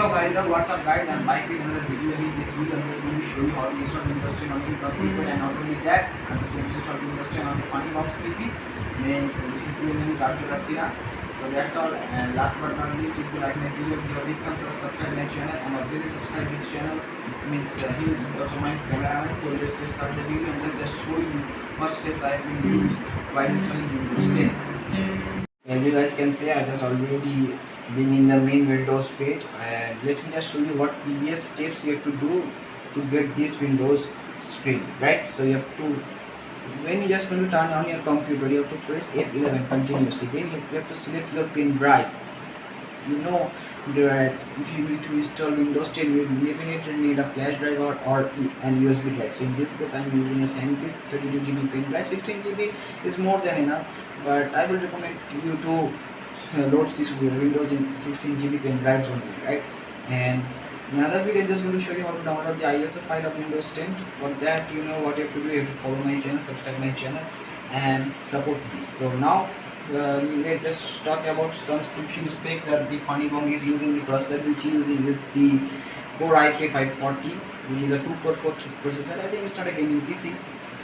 What's up guys, I'm back with another video. In this video I'm just going to show you how to install Windows 10 on your computer, and not only that, I'm just going to install Windows 10 on the Funnybox PC. Means this video name is Arthur Rasina. So that's all, and last but not least, if you like my video, give a big thumbs up, subscribe my channel, and already subscribe this channel. Means he is also my cameraman. So let's just start the video and then just show you what steps I have been used while installing Windows 10. As you guys can see, I just already been in the main Windows page, and let me just show you what previous steps you have to do to get this Windows screen, right? So you have to, when you just going to turn on your computer, you have to press F11 continuously. Then you have to select your pen drive. You know that if you need to install Windows 10, you definitely need a flash drive or an USB drive. So in this case, I'm using a SanDisk 32 GB pen drive. 16 GB is more than enough, but I will recommend you to load this Windows in 16 GB pen drives only, right? And in another video, I'm just going to show you how to download the ISO file of Windows 10. For that, you know what you have to do. You have to follow my channel, subscribe my channel, and support this. So now let's just talk about some few specs that the Funnybox is using. The processor which is using is the Core i3 540, which is a 2-core 4-thread processor. I think it's not a gaming PC.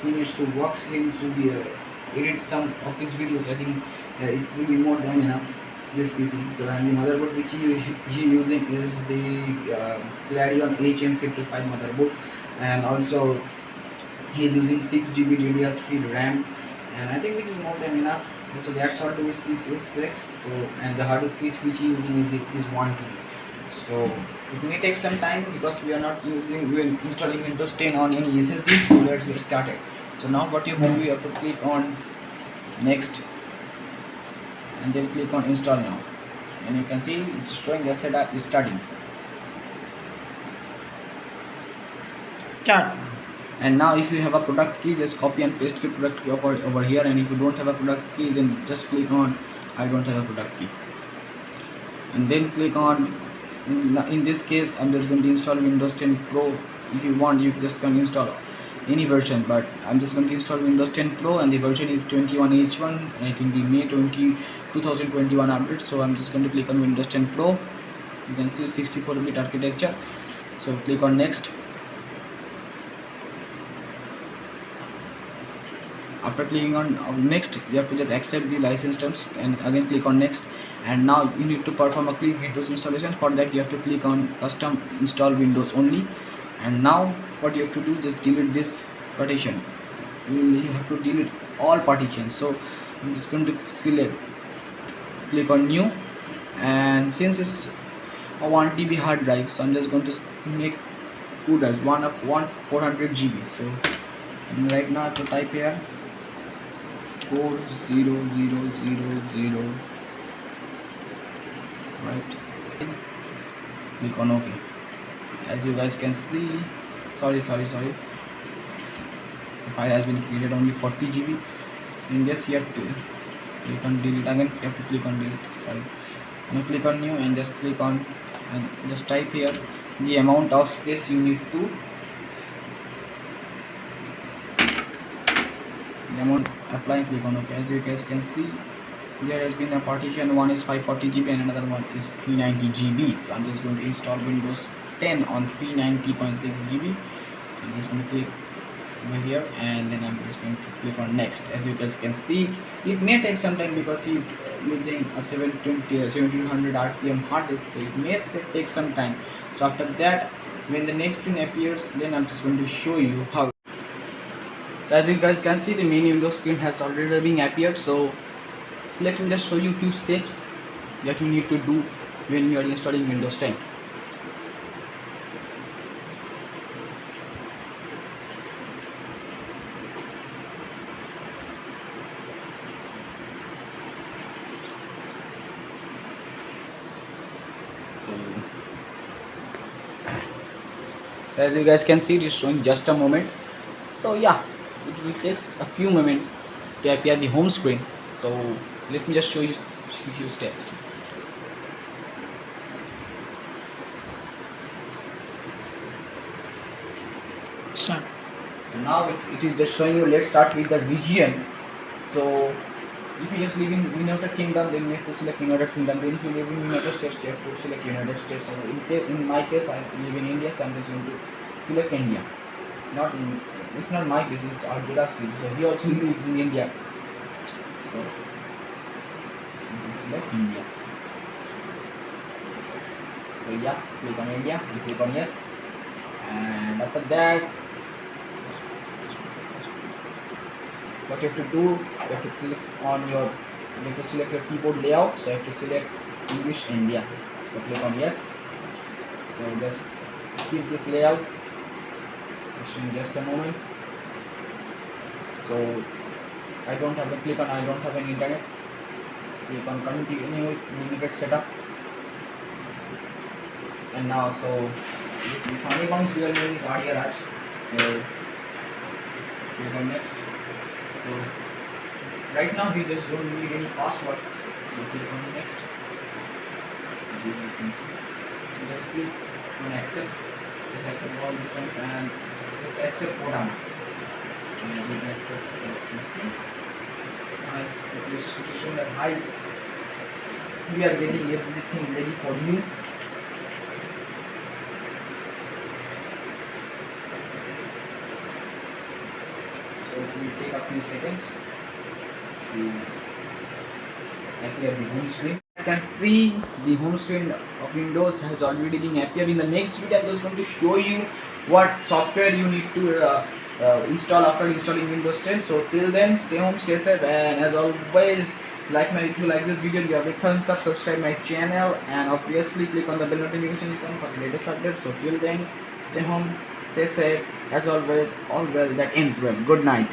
He needs to work, he needs to be edit some of his videos. I think it will be more than enough, this PC. So, and the motherboard which he using is the Clarion HM55 motherboard, and also he is using 6 GB DDR3 RAM, and I think which is more than enough. So that's all to his PC specs. So, and the hard disk which he is using is 1 TB. So it may take some time because we are installing Windows 10 on any SSD. So let's get started. So now what you have to do, you have to click on next and then click on install now, and you can see it's showing the setup is starting. Start. And now if you have a product key, just copy and paste the product key over here, and if you don't have a product key, then just click on I don't have a product key, and then click on, in this case I'm just going to install Windows 10 Pro. If you want, you just can install any version, but I'm just going to install Windows 10 Pro, and the version is 21H1, and I think the May 2021 update. So I'm just going to click on Windows 10 Pro. You can see 64-bit architecture. So click on next. After clicking on next, you have to just accept the license terms, and again click on next. And now you need to perform a quick Windows installation. For that, you have to click on custom install Windows only. And now what you have to do, just delete this partition. You have to delete all partitions. So I'm just going to select, click on new, and since it's a 1 TB hard drive, so I'm just going to make 2 drives, one 400 GB. So right now I have to type here 40000, right? Click on OK. As you guys can see, sorry, the file has been created only 40 GB. So in this you have to click on delete. Again you have to click on delete, sorry. Now click on new and just click on, and just type here the amount of space you need to, the amount applying, click on OK. As you guys can see, there has been a partition. One is 540 GB and another one is 390 GB. So I'm just going to install Windows 10 on 390.6 GB. So I'm just going to click over here, and then I'm just going to click on next. As you guys can see, it may take some time because he's using a 1700 RPM hard disk, so it may take some time. So after that, when the next screen appears, then I'm just going to show you how. So as you guys can see, the main Windows screen has already been appeared. So let me just show you a few steps that you need to do when you are installing Windows 10. So as you guys can see, it is showing just a moment. So yeah, it will take a few moments to appear the home screen. So let me just show you a few steps. Start. So now it is just showing you. Let's start with the region. So If you just live in United Kingdom, then you have to select United Kingdom. Then if you live in United States, you have to select United States. So in my case, I live in India, so I'm just going to select India. Not in, it's not my case, it's Arjura's case. So he also lives in India. So select India. So yeah, click on India, you click on yes, and after that, what you have to do, you have to click on your, you have to select your keyboard layout. So you have to select English India. So click on yes. So just keep this layout. In just a moment. So I don't have a click on, I don't have an internet. So click on continue with limited setup. And now, so this funny bounce real name is Arya Raj. So click on next. So right now we just don't need any password. So click on next. As you guys can see. So just click on accept. Just accept all these terms and just accept for now. And you guys can see. And it is showing that hi, we are getting everything ready for you. So it will take a few seconds to appear the home screen. As you can see, the home screen of Windows has already been appeared. In the next video, I'm just going to show you what software you need to install after installing Windows 10. So till then, stay home, stay safe, and as always, if you like this video, give a thumbs up, subscribe my channel, and obviously click on the bell notification icon for the latest updates. So till then, stay home, stay safe. As always, all well that ends well. Good night.